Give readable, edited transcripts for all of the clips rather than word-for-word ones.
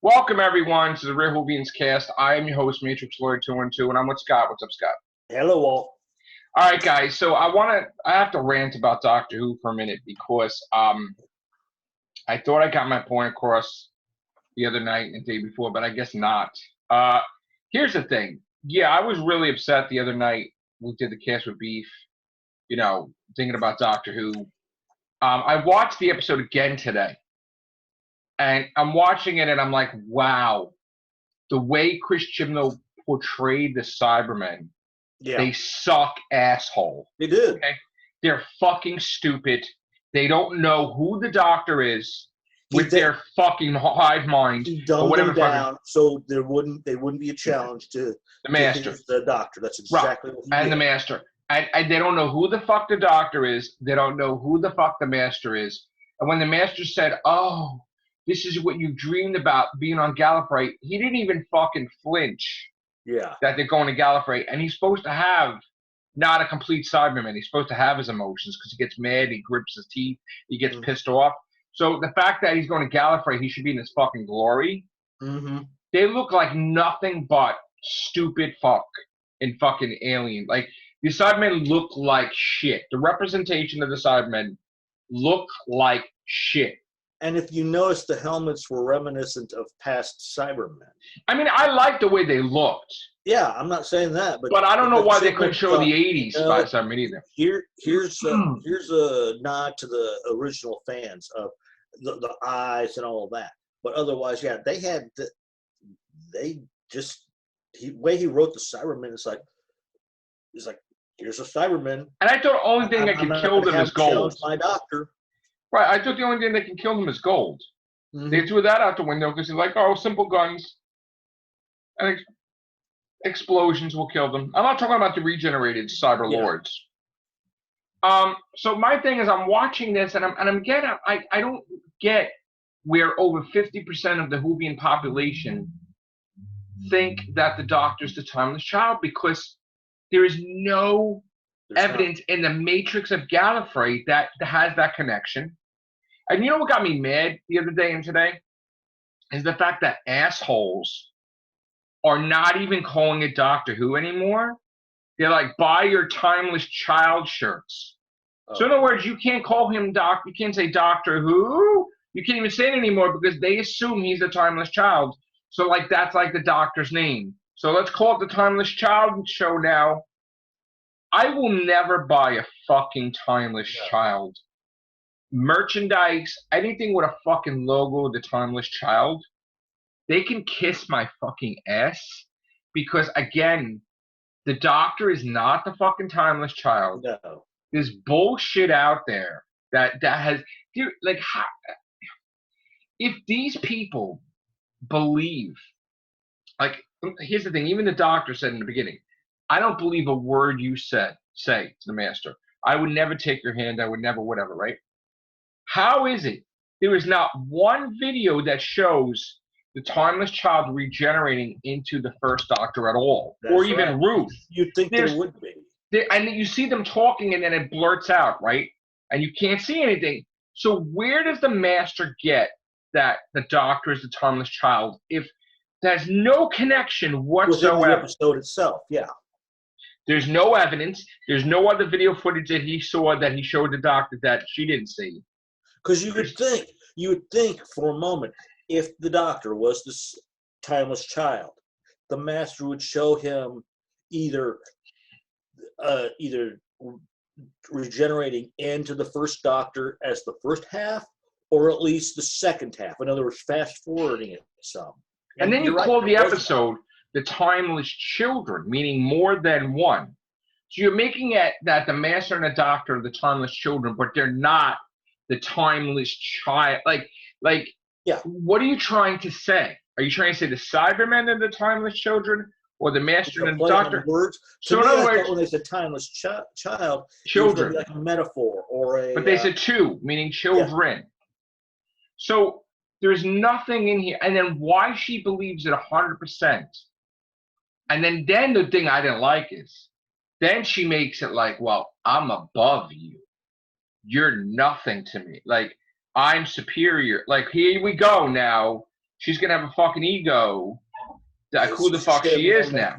Welcome everyone to the Real Whovians cast. I am your host, Matrixlord212, and I'm with Scott. What's up, Scott? Hello, all. All right, guys. So I have to rant about Doctor Who for a minute because I thought I got my point across the other night and the day before, but I guess not. Uh, Here's the thing. Yeah, I was really upset the other night. We did the cast with Beef. Thinking about Doctor Who. I watched the episode again today, and I'm watching it, and I'm like, wow. The way Chris Chibnall portrayed the Cybermen, they suck asshole. They did. Okay? They're fucking stupid. They don't know who the Doctor is with their fucking hive mind. He dumbed them down so they wouldn't be a challenge to the Master. The Doctor. That's exactly what he did. And the Master. And they don't know who the fuck the Doctor is. They don't know who the fuck the Master is. And when the Master said, oh, this is what you dreamed about being on Gallifrey, he didn't even fucking flinch. Yeah. That they're going to Gallifrey. And he's supposed to have not a complete Cyberman. He's supposed to have his emotions because he gets mad, he grips his teeth, he gets pissed off. So the fact that he's going to Gallifrey, he should be in his fucking glory. Mm-hmm. They look like nothing but stupid fuck in fucking Alien. Like, the Cybermen look like shit. The representation of the Cybermen look like shit. And if you notice, the helmets were reminiscent of past Cybermen. I mean, I like the way they looked. Yeah, I'm not saying that, but I don't know why they couldn't show the '80s Cybermen either. Here's a nod to the original fans of the eyes and all of that. But otherwise, yeah, they had the way he wrote the Cybermen. It's like here's a Cyberman. And I thought the only thing that could kill them is gold. My Doctor. Right, I thought the only thing that can kill them is gold. Mm-hmm. They threw that out the window because they're like, oh, simple guns and explosions will kill them. I'm not talking about the regenerated cyber lords. So my thing is, I'm watching this and I don't get where over 50% of the Whovian population think that the Doctor's the timeless child, because there is no evidence in the Matrix of Gallifrey that has that connection. And you know what got me mad the other day and today? Is the fact that assholes are not even calling it Doctor Who anymore. They're like, buy your timeless child shirts. So in other words, you can't call him you can't say Doctor Who. You can't even say it anymore because they assume he's the timeless child. So like that's like the Doctor's name. So let's call it the Timeless Child show now. I will never buy a fucking Timeless Child merchandise, anything with a fucking logo of the Timeless Child. They can kiss my fucking ass, because again, the Doctor is not the fucking Timeless Child. No. There's bullshit out there that has, like, if these people believe, like, here's the thing, even the Doctor said in the beginning, I don't believe a word you say to the Master. I would never take your hand. I would never whatever, right? How is it there is not one video that shows the Timeless Child regenerating into the first Doctor at all? That's or even right. Ruth? You'd think there would be. And you see them talking and then it blurts out, right? And you can't see anything. So where does the Master get that the Doctor is the Timeless Child if there's no connection whatsoever? Within the episode itself, yeah. There's no evidence. There's no other video footage that he saw that he showed the Doctor that she didn't see. Because you would think for a moment, if the Doctor was this timeless child, the Master would show him either regenerating into the first Doctor as the first half, or at least the second half. In other words, fast forwarding it some. And then you call the episode The Timeless Children, meaning more than one. So you're making it that the Master and the Doctor are the Timeless Children, but they're not the Timeless Child. Yeah. What are you trying to say? Are you trying to say the Cybermen are the Timeless Children, or the Master and the Doctor? Words. So in other words, when they said timeless child, children, like a metaphor or a. But they said two, meaning children. Yeah. So there's nothing in here. And then why she believes it 100%. And then the thing I didn't like is, then she makes it like, well, I'm above you. You're nothing to me. Like, I'm superior. Like, here we go now. she's gonna have a fucking ego. Like who the fuck she is now.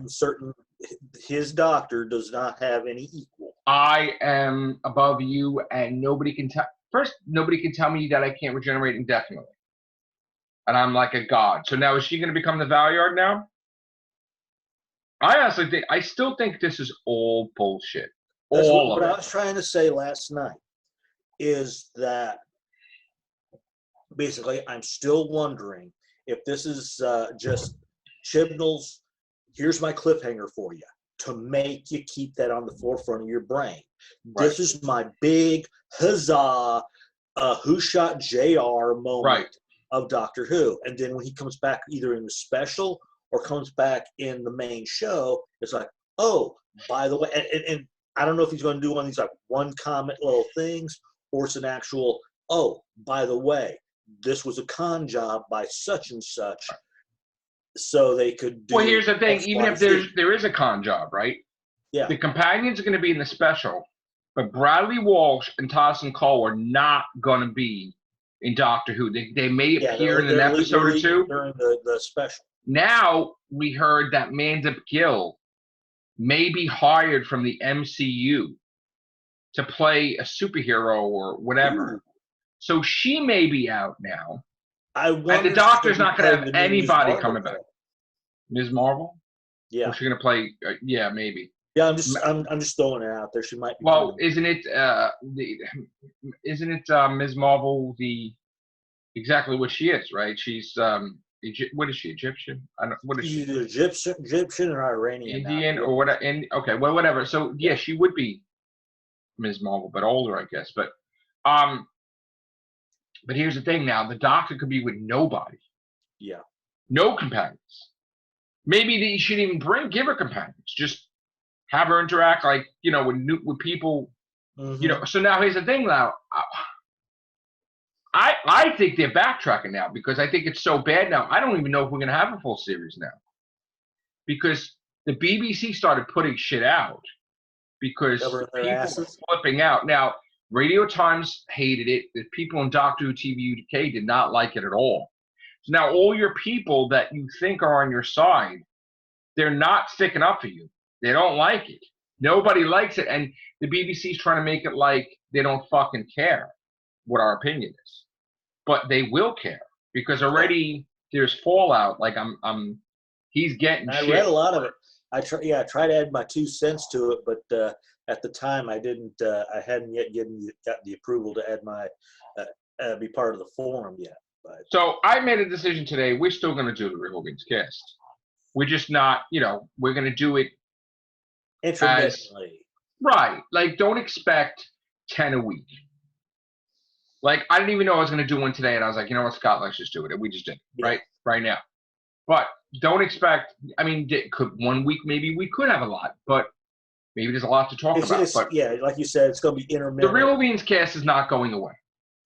His doctor does not have any equal. I am above you, and nobody can tell. First, nobody can tell me that I can't regenerate indefinitely, and I'm like a god. So now, is she going to become the Valyard now? I still think this is all bullshit. That's all what of I it. was trying to say last night is that basically I'm still wondering if this is just Chibnall's, here's my cliffhanger for you to make you keep that on the forefront of your brain. Right. This is my big huzzah, who shot JR moment of Doctor Who. And then when he comes back either in the special or comes back in the main show, it's like, oh, by the way, and I don't know if he's going to do one of these like one comment little things, or it's an actual, oh, by the way, this was a con job by such and such, so they could do. Well, here's the thing: X, even Y, if Z. there is a con job, right? Yeah, The companions are going to be in the special, but Bradley Walsh and Tosin Cole are not going to be in Doctor Who. They may appear in an episode or two during the special. Now we heard that Mandip Gill may be hired from the MCU to play a superhero or whatever. Ooh. So she may be out now. And the Doctor's not going to have anybody coming back. Ms. Marvel? Yeah. Or she's going to play, yeah, maybe. Yeah, I'm just throwing it out there. She might be. Well, isn't it Ms. Marvel exactly what she is, right? She's what is she, Egyptian? What is she? Egyptian or Iranian? Indian or whatever. Okay, well, whatever. So yeah, she would be Ms. Marvel, but older, I guess. But here's the thing: now the Doctor could be with nobody. Yeah. No companions. Maybe they should even give her companions. Just have her interact like with people. Mm-hmm. So now here's the thing. Now, I think they're backtracking now because I think it's so bad now. I don't even know if we're gonna have a full series now because the BBC started putting shit out because people were flipping out. Now, Radio Times hated it. The people in Doctor Who TV UK did not like it at all. So now all your people that you think are on your side, they're not sticking up for you. They don't like it. Nobody likes it, and the BBC's trying to make it like they don't fucking care what our opinion is, but they will care because already there's fallout. Like he's getting. I read a lot of it. I tried to add my 2 cents to it, but at the time I didn't. I hadn't yet got the approval to add my be part of the forum yet. But. So I made a decision today. We're still going to do the Whovians cast. We're just not. We're going to do it intermittently. Right. Like, don't expect 10 a week. Like, I didn't even know I was going to do one today, and I was like, you know what, Scott, let's just do it. And we just did it, right now. But don't expect, I mean, could 1 week, maybe we could have a lot, but maybe there's a lot to talk about. But yeah, like you said, it's going to be intermittent. The Real Whovians cast is not going away,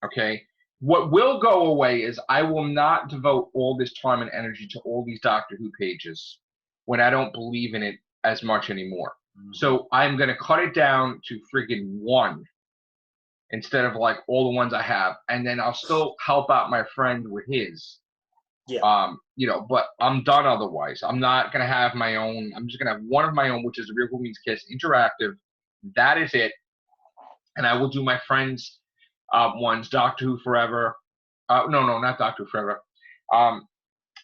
okay? What will go away is I will not devote all this time and energy to all these Doctor Who pages when I don't believe in it as much anymore. Mm-hmm. So I'm going to cut it down to friggin' one instead of like all the ones I have. And then I'll still help out my friend with his. Yeah. But I'm done otherwise. I'm not going to have my own. I'm just going to have one of my own, which is the Real Whovians Kiss Interactive. That is it. And I will do my friends' ones, Doctor Who Forever. No, not Doctor Who Forever.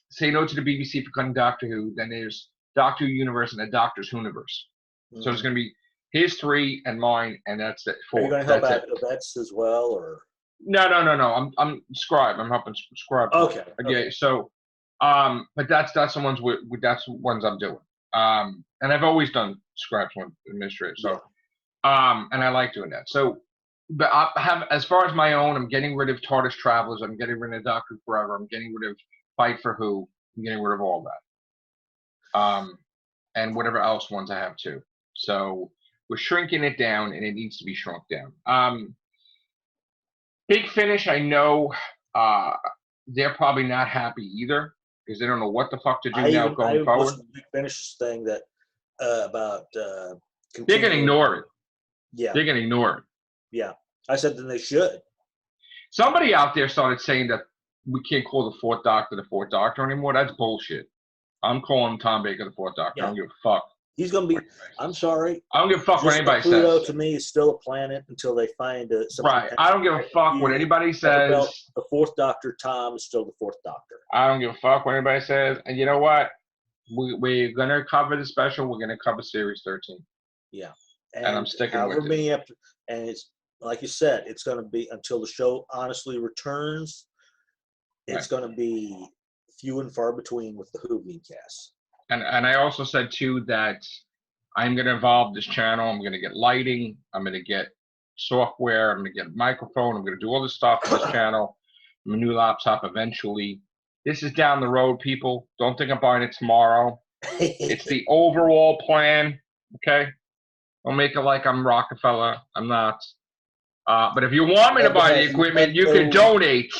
Say No to the BBC for cutting Doctor Who. Then there's Doctor Who Universe and the Doctor's Whoniverse. Mm-hmm. So there's going to be his 3 and mine, and that's it. 4. Are you going to help out Yvette's as well, or? No. I'm Scribe. I'm helping Scribe. Okay. Yeah. So, but that's the ones that's the ones I'm doing. And I've always done Scribe's one administrative. So, and I like doing that. So, but I have, as far as my own, I'm getting rid of TARDIS Travelers. I'm getting rid of Doctor Forever. I'm getting rid of Fight for Who. I'm getting rid of all that. And whatever else ones I have too. So we're shrinking it down, and it needs to be shrunk down. Big Finish, I know they're probably not happy either because they don't know what the fuck to do going forward. The Big Finish thing that about they're going to ignore it. Yeah, they're going to ignore it. Yeah, I said then they should. Somebody out there started saying that we can't call the fourth Doctor anymore. That's bullshit. I'm calling Tom Baker the fourth Doctor. I don't give a fuck. He's going to be, I'm sorry. I don't give a fuck what anybody Pluto, says. to me, is still a planet until they find something. Right. I don't give a fuck what anybody says. The fourth Doctor, Tom, is still the fourth Doctor. I don't give a fuck what anybody says. And you know what? We're going to cover the special. We're going to cover Series 13. Yeah. And I'm sticking with it. And it's, like you said, it's going to be until the show honestly returns. It's going to be few and far between with the Whovian cast. And I also said, too, that I'm going to evolve this channel. I'm going to get lighting. I'm going to get software. I'm going to get a microphone. I'm going to do all this stuff for this channel. My new laptop eventually. This is down the road, people. Don't think I'm buying it tomorrow. It's the overall plan, okay? Don't make it like I'm Rockefeller. I'm not. But if you want me to buy the equipment, you can donate.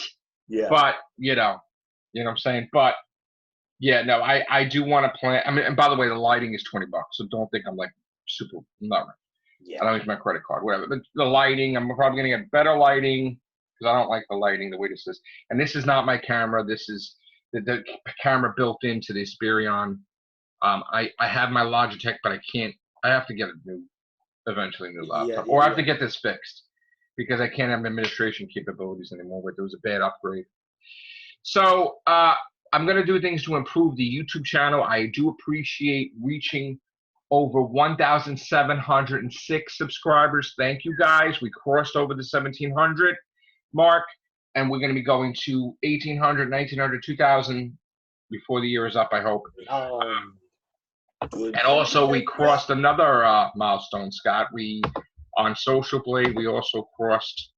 Yeah. But, you know what I'm saying? But, yeah, no, I do want to plan. I mean, and by the way, the lighting is $20, so don't think I'm like super. No, yeah. I don't use my credit card, whatever. But the lighting, I'm probably going to get better lighting because I don't like the lighting the way this is. And this is not my camera. This is the camera built into the Asperion. I have my Logitech, but I can't. I have to get eventually a new laptop, or I have to get this fixed because I can't have administration capabilities anymore. But there was a bad upgrade. So I'm going to do things to improve the YouTube channel. I do appreciate reaching over 1,706 subscribers. Thank you, guys. We crossed over the 1,700 mark, and we're going to be going to 1,800, 1,900, 2,000 before the year is up, I hope. And also, we crossed another milestone, Scott. On Social Blade, we also crossed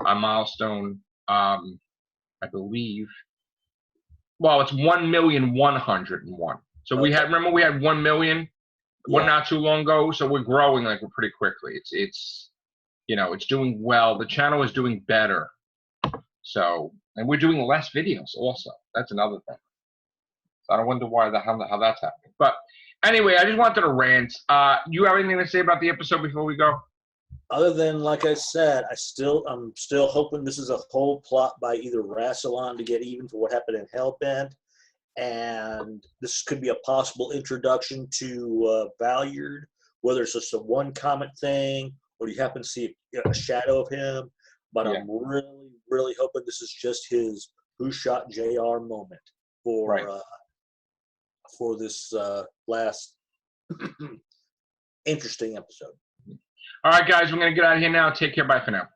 a milestone, I believe. Well, it's 1,101,000. So we had 1 million not too long ago. So we're growing like pretty quickly. It's doing well. The channel is doing better. So, and we're doing less videos also. That's another thing. So I don't wonder how that's happening. But anyway, I just wanted to rant. You have anything to say about the episode before we go? Other than, like I said, I'm still hoping this is a whole plot by either Rassilon to get even for what happened in Hellbent, and this could be a possible introduction to Valyard, whether it's just a one comet thing or you happen to see a shadow of him. But I'm really, really hoping this is just his "Who Shot JR" moment for this last interesting episode. All right, guys, we're going to get out of here now. Take care. Bye for now.